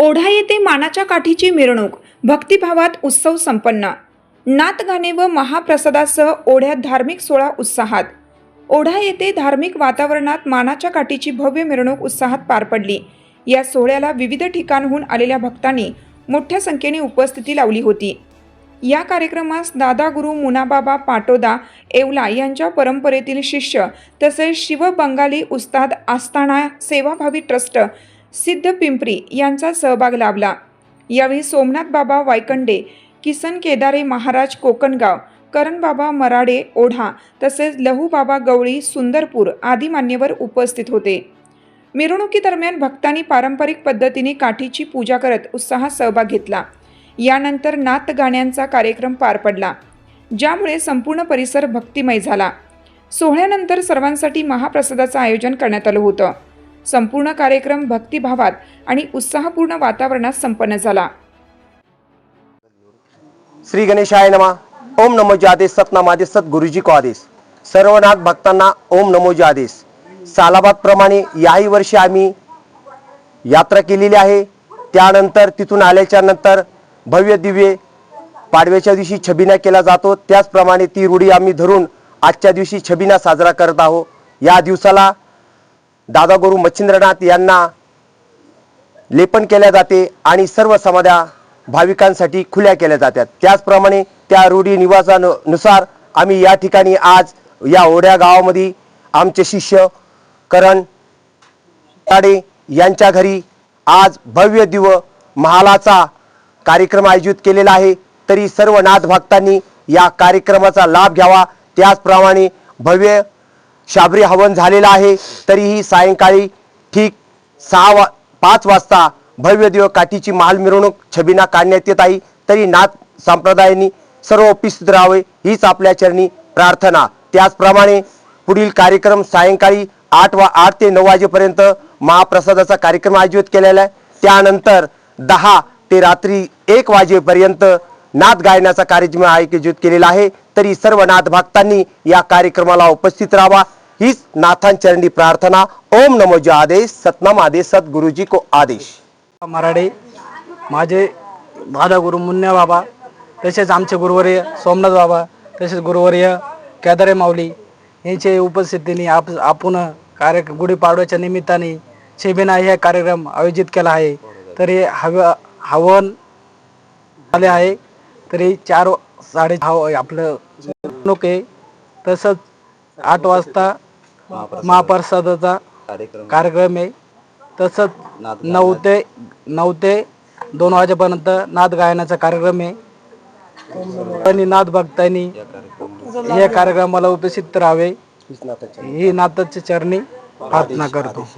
ओढा येथे मानाच्या काठीची मिरवणूक, भक्तिभावात उत्सव संपन्न। नाथगाणे व महाप्रसादासह ओढ्यात धार्मिक सोहळा उत्साहात। ओढा येथे धार्मिक वातावरणात मानाच्या काठीची भव्य मिरवणूक उत्साहात पार पडली। या सोहळ्याला विविध ठिकाणाहून आलेल्या भक्तांनी मोठ्या संख्येने उपस्थिती लावली होती। या कार्यक्रमास दादागुरु मुनाबाबा पाटोदा येवला यांच्या परंपरेतील शिष्य तसेच शिव बंगाली उस्ताद आस्थाना सेवाभावी ट्रस्ट सिद्ध पिंपरी यांचा सहभाग लाभला। यावेळी सोमनाथ बाबा वायकंडे, किसन केदारे महाराज कोकणगाव, करण बाबा मराडे ओढा तसेच लहू बाबा गवळी सुंदरपूर आदी मान्यवर उपस्थित होते। मिरवणुकीदरम्यान भक्तांनी पारंपरिक पद्धतीने काठीची पूजा करत उत्साहात सहभाग घेतला। यानंतर नाथगाण्यांचा कार्यक्रम पार पडला, ज्यामुळे संपूर्ण परिसर भक्तिमय झाला। सोहळ्यानंतर सर्वांसाठी महाप्रसादाचं आयोजन करण्यात आलं होतं। संपूर्ण कार्यक्रम भक्तिभावात आणि उत्साहपूर्ण वातावरणात संपन्न झाला। श्री गणेशाय नमः। ओम नमो आदेश सतनामादेश सद्गुरुजी को आदेश। सर्वनाथ भक्तांना ओम नमो आदेश। सालाबाद प्रमाणे याही वर्षी आम्ही यात्रा केलेली आहे। त्यानंतर तिथून आल्याच्या नंतर भव्य दिव्य पाडव्याच्या दिवशी छबिना केला जातो। त्याचप्रमाणे ती रूढी आम्ही धरून आजच्या दिवशी छबिना साजरा करत आहोत। या दिवसाला दादागुरु मच्छिंद्रनाथ यांना लेपन केल्या जाते आणि सर्व समाध्या भाविकांसाठी खुल्या केल्या जातात। त्याचप्रमाणे त्या रूढी निवासानुसार आम्ही या ठिकाणी आज या ओढ्या गावामध्ये आमचे शिष्य करण ताडे यांच्या घरी आज भव्य दिव्य महालाचा कार्यक्रम आयोजित केलेला आहे। तरी सर्व नाथ भक्तांनी या कार्यक्रमाचा लाभ घ्यावा। त्याचप्रमाणे भव्य शाबरी हवन झालेला आहे। तरीही सायंकाळी ठीक 5 वाजता भव्य दिव्य काठीची महाल मिरवणूक छबिना काढण्यात येत आहे। तरी नाथ संप्रदायांनी सर्व उपस्थित राहावे हीच आपल्या चरणी प्रार्थना। त्याचप्रमाणे पुढील कार्यक्रम सायंकाळी 8 ते 9 वाजेपर्यंत महाप्रसादाचा कार्यक्रम आयोजित केलेला आहे। त्यानंतर 10 ते रात्री 1 वाजेपर्यंत नाथ गायनाचा कार्यक्रम आयोजित केलेला आहे। तरी सर्व नाथ भक्तांनी या कार्यक्रमाला उपस्थित राहावा हीच नाथांचरणी प्रार्थना। ओम नमो आदेश सतनाम आदेश सद्गुरुजी को आदेश। मराडे माझे दादागुरु मुन्या बाबा तसेच आमचे गुरुवर्य सोमनाथ बाबा तसेच गुरुवर्य केदारे माऊली यांच्या उपस्थितीने आपण गुढीपाडव्याच्या निमित्ताने छबिना हे कार्यक्रम आयोजित केला आहे। तरी हवन आले आहे। तरी 4-6 आपलं मिरवणूक आहे। तसंच 8 वाजता महाप्रसादाचा कार्यक्रम आहे। तसंच 9 ते 2 वाजेपर्यंत नाथ गायनाचा कार्यक्रम आहे। आणि नाथ भक्तांनी या कार्यक्रमाला उपस्थित राहावे ही नाथाच्या चरणी प्रार्थना करतो।